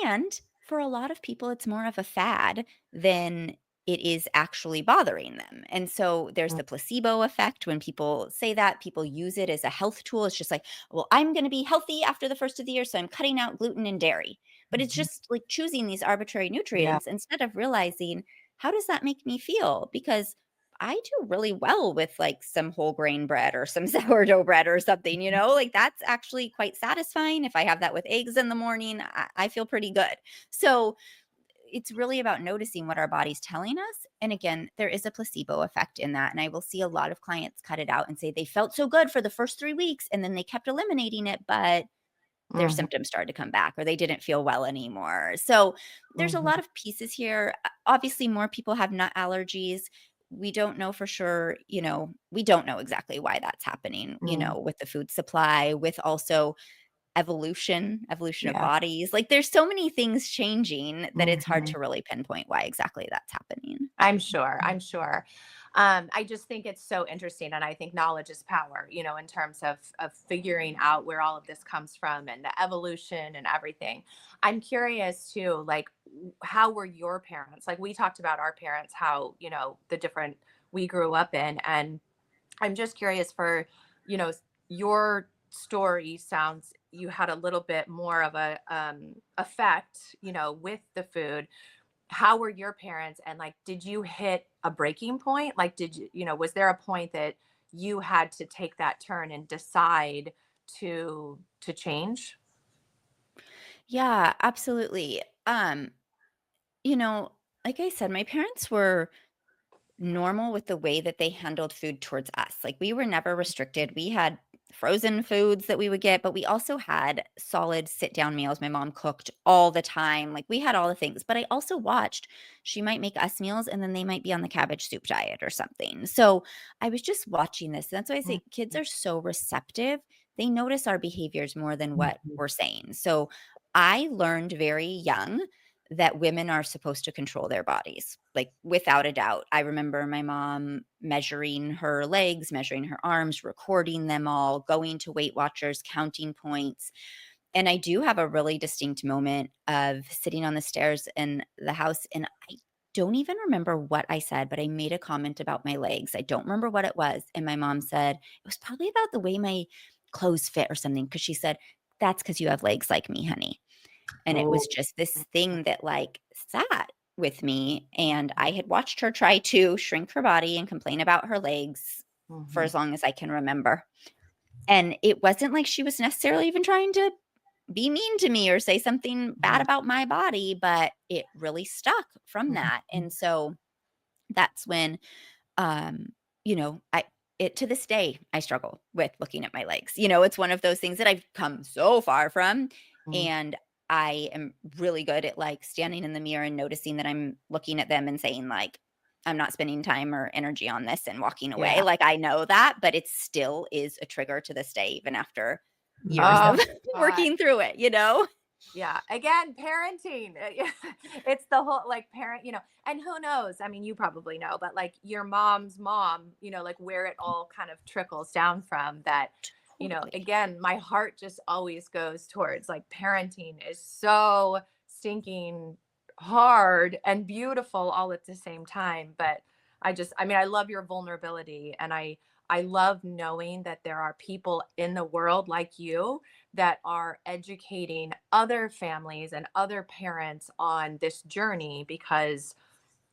A: and for a lot of people, it's more of a fad than it is actually bothering them, and so there's
C: Mhm.
A: the placebo effect when people say that, people use it as a health tool, it's just like, "Well, I'm gonna be healthy after the 1st of the year, so I'm cutting out gluten and dairy," but it's
C: Mhm.
A: just, like, choosing these arbitrary
C: Yeah.
A: nutrients instead of realizing, "How does that make me feel?" Because I do really well with, like, some whole grain bread or some sourdough bread or something, like, that's actually quite satisfying. If I have that with eggs in the morning, I feel pretty good. So, it's really about noticing what our body's telling us, and again, there is a placebo effect in that, and I will see a lot of clients cut it out and say they felt so good for the first 3 weeks, and then they kept eliminating it, but their
C: Mhm.
A: symptoms started to come back or they didn't feel well anymore. So there's a
C: Mhm.
A: lot of pieces here. Obviously, more people have nut allergies. We don't know for sure, we don't know exactly why that's happening,
C: Mhm.
A: with the food supply, with also evolution of
C: Yeah.
A: bodies. Like there's so many things changing that it's hard
C: Mhm.
A: to really pinpoint why exactly that's happening.
D: I'm sure. I'm sure. I just think it's so interesting, and I think knowledge is power. In terms of figuring out where all of this comes from and the evolution and everything. I'm curious too, like how were your parents? Like we talked about our parents, how the different we grew up in, and I'm just curious for your story sounds you had a little bit more of a effect with the food. How were your parents, and like did you hit a breaking point? Like did was there a point that you had to take that turn and decide to change?
A: Yeah, absolutely. You know, like I said, my parents were normal with the way that they handled food towards us. Like we were never restricted. We had frozen foods that we would get, but we also had solid sit down meals. My mom cooked all the time. Like we had all the things. But I also watched, she might make us meals and then they might be on the cabbage soup diet or something. So I was just watching this. That's why I say kids are so receptive. They notice our behaviors more than what
C: Mhm.
A: we're saying. So I learned very young that women are supposed to control their bodies, like without a doubt. I remember my mom measuring her legs, measuring her arms, recording them all, going to Weight Watchers, counting points. And I do have a really distinct moment of sitting on the stairs in the house, and I don't even remember what I said, but I made a comment about my legs. I don't remember what it was. And my mom said, it was probably about the way my clothes fit or something, because she said, "That's because you have legs like me, honey." And it was
C: Oh.
A: just this thing that like sat with me. And I had watched her try to shrink her body and complain about her legs for
C: Mhm.
A: as long as I can remember. And it wasn't like she was necessarily even trying to be mean to me or say something bad
C: Mhm.
A: about my body, but it really stuck from that.
C: Mhm.
A: And so that's when, um, I it to this day, I struggle with looking at my legs. It's one of those things that I've come so far from,
C: Mhm.
A: and I am really good at like standing in the mirror and noticing that I'm looking at them and saying like, I'm not spending time or energy on this and walking away.
C: Yeah.
A: Like I know that, but it still is a trigger to this day, even after years
C: Mhm.
A: of
D: Oh God.
A: working through it.
D: Yeah. Again, parenting. It's the whole like parent, and who knows? I mean, you probably know, but like your mom's mom, like where it all kind of trickles down from that,
A: Totally.
D: again, my heart just always goes towards like parenting is so stinking hard and beautiful all at the same time. But I mean, I love your vulnerability, and I love knowing that there are people in the world like you that are educating other families and other parents on this journey, because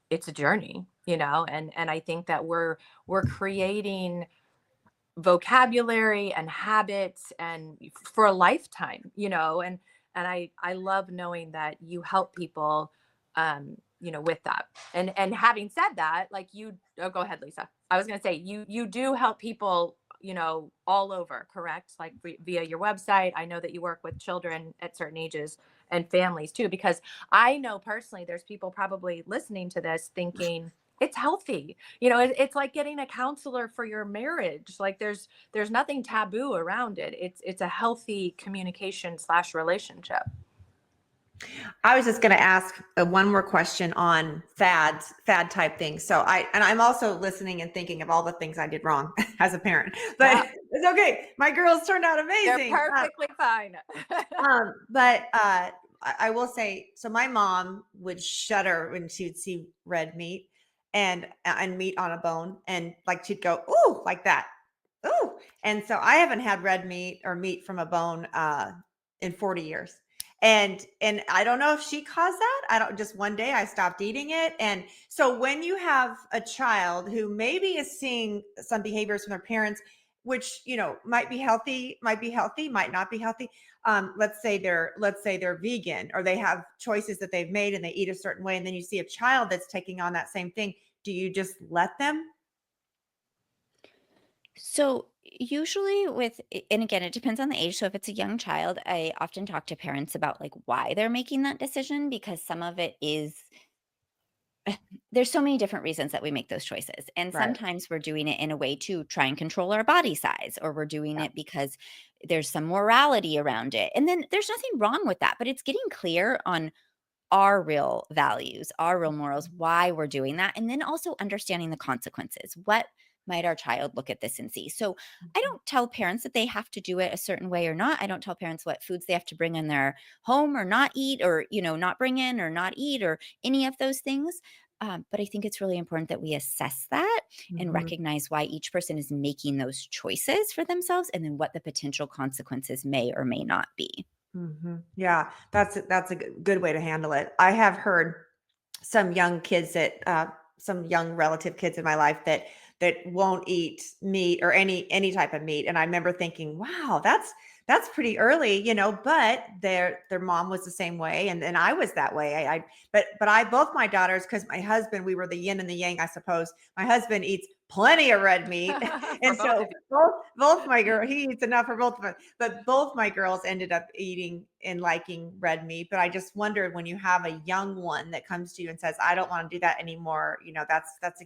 D: it's a journey, and I think that we're creating vocabulary and habits and for a lifetime, and I love knowing that you help people with that. And having said that, like you oh, go ahead, Lisa. I was going to say you do help people, all over, correct? Like via your website. I know that you work with children at certain ages and families too, because I know personally there's people probably listening to this thinking it's healthy. It's like getting a counselor for your marriage. Like there's nothing taboo around it. It's a healthy communication/relationship.
C: I was just going to ask one more question on fad type things. I'm also listening and thinking of all the things I did wrong as a parent, but
D: Yeah,
C: it's okay. My girls turned out
D: they're
C: amazing.
D: perfectly fine.
C: I will say, so my mom would shudder when she would see red meat and meat on a bone, and like she'd go, "Ooh," like that. Ooh. And so I haven't had red meat or meat from a bone in 40 years. And I don't know if she caused that. I don't just one day I stopped eating it. And so when you have a child who maybe is seeing some behaviors from their parents, which might be healthy, might not be healthy. Let's say they're vegan, or they have choices that they've made and they eat a certain way, and then you see a child that's taking on that same thing. Do you just let them?
A: So usually and again, it depends on the age. So if it's a young child, I often talk to parents about like why they're making that decision, because some of it is there's so many different reasons that we make those choices. And
C: Right.
A: sometimes we're doing it in a way to try and control our body size, or we're doing
C: Yeah.
A: it because there's some morality around it. And then there's nothing wrong with that, but it's getting clear on our real values, our real morals, why we're doing that, and then also understanding the consequences. What might our child look at this and see? So I
C: Mhm.
A: don't tell parents that they have to do it a certain way or not. I don't tell parents what foods they have to bring in their home or not eat, or, not bring in or not eat, or any of those things. But I think it's really important that we assess that and
C: Mhm.
A: recognize why each person is making those choices for themselves, and then what the potential consequences may or may not be.
C: Yeah, that's a good way to handle it. I have heard some young kids some young relative kids in my life that won't eat meat or any type of meat, and I remember thinking, wow, that's pretty early, but their mom was the same way, and I was that way. But I both my daughters, because my husband, we were the yin and the yang, I suppose. My husband eats plenty of red meat,
D: For
C: and
D: both
C: so
D: of you.
C: both my girl he eats enough for both of us, but both my girls ended up eating and liking red meat. But I just wondered, when you have a young one that comes to you and says, I don't want to do that anymore, that's a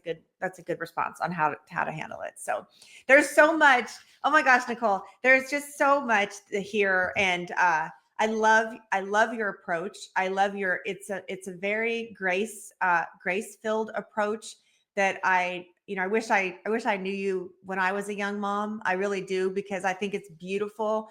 C: good response on how to handle it. So there's so much. Oh my gosh, Nicole, there's just so much to hear. And I love your approach. I love it's a very grace filled approach that I wish I knew you when I was a young mom. I really do, because I think it's beautiful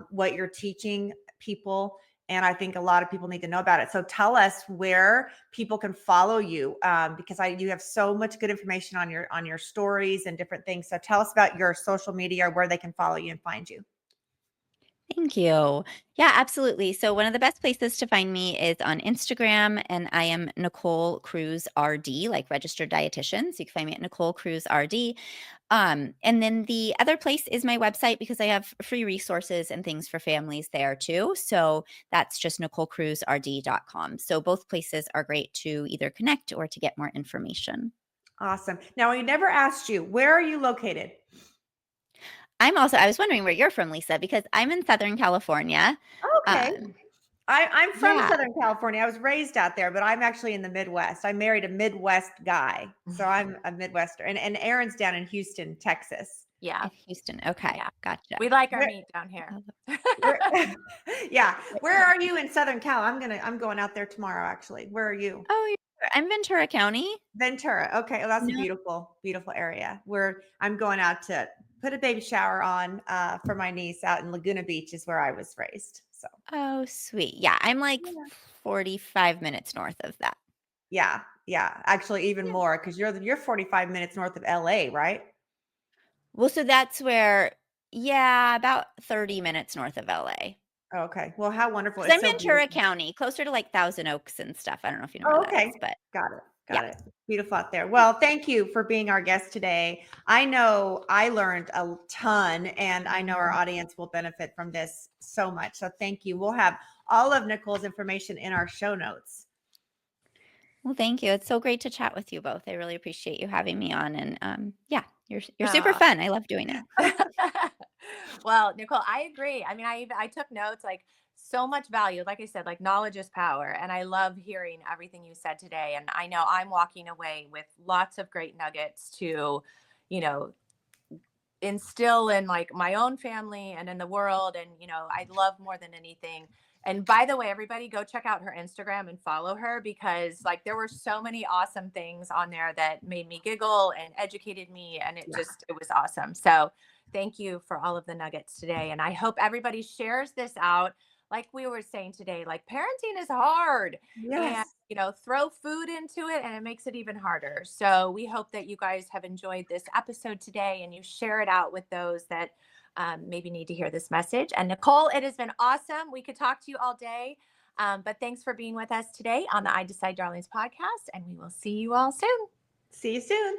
C: what you're teaching people. And I think a lot of people need to know about it. So tell us where people can follow you, because you have so much good information on your stories and different things. So tell us about your social media, or where they can follow you and find you.
A: Thank you. Yeah, absolutely. So one of the best places to find me is on Instagram, and I am Nicole Cruz RD, like registered dietitian. So you can find me at Nicole Cruz RD. And then the other place is my website, because I have free resources and things for families there too. So that's just NicoleCruzRD.com. So both places are great to either connect or to get more information.
C: Awesome. Now, I never asked you, where are you located?
A: I was wondering where you're from, Lisa, because I'm in Southern California.
C: Okay.
A: Um,
C: I'm from
A: yeah.
C: Southern California. I was raised out there, but I'm actually in the Midwest. I married a Midwest guy. So I'm a Midwester. And Aaron's down in Houston, Texas.
D: Yeah.
A: In Houston. Okay.
D: Yeah.
A: Gotcha.
D: We like our
C: Where,
D: meat down here.
C: where, yeah. Where are you in Southern Cal? I'm going out there tomorrow, actually. Where are you?
A: Oh, I'm Ventura County.
C: Ventura. Okay. Well, that's a
A: No.
C: beautiful, beautiful area where I'm going out to put a baby shower on for my niece out in Laguna Beach, is where I was raised. So,
A: Oh, sweet. Yeah, I'm like
C: yeah.
A: 45 minutes north of that.
C: Yeah. Yeah. Actually, even
A: Yeah.
C: more, because you're 45 minutes north of LA, right?
A: Well, so that's where, yeah, about 30 minutes north of LA.
C: Okay. Well, how wonderful.
A: 'Cause
C: It's
A: I'm
C: so
A: Ventura
C: beautiful.
A: County, closer to like Thousand Oaks and stuff. I don't know if you know
C: Oh,
A: where that
C: okay.
A: is, but
C: Got it.
A: yeah.
C: Got it. Beautiful out there. Well, thank you for being our guest today. I know I learned a ton, and I know our audience will benefit from this so much. So thank you. We'll have all of Nicole's information in our show notes.
A: Well, thank you. It's so great to chat with you both. I really appreciate you having me on, and yeah, you're super fun. I love doing it.
D: Well, Nicole, I agree. I mean, I took notes, like so much value. Like I said, like knowledge is power. And I love hearing everything you said today. And I know I'm walking away with lots of great nuggets to, you know, instill in like my own family and in the world. And, I love more than anything. And by the way, everybody go check out her Instagram and follow her, because like there were so many awesome things on there that made me giggle and educated me. And it was awesome. So thank you for all of the nuggets today. And I hope everybody shares this out. Like we were saying today, like parenting is hard.
C: Yes.
D: And, throw food into it and it makes it even harder. So we hope that you guys have enjoyed this episode today and you share it out with those that maybe need to hear this message. And Nicole, it has been awesome. We could talk to you all day, but thanks for being with us today on the I Decide Darlings podcast, and we will see you all soon.
C: See you soon.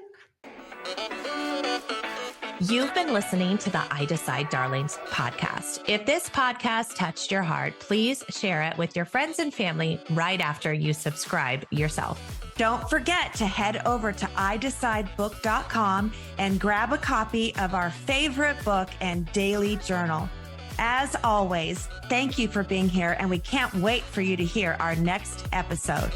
B: You've been listening to the I Decide Darlings podcast. If this podcast touched your heart, please share it with your friends and family right after you subscribe yourself.
E: Don't forget to head over to iDecideBook.com and grab a copy of our favorite book and daily journal. As always, thank you for being here, and we can't wait for you to hear our next episode.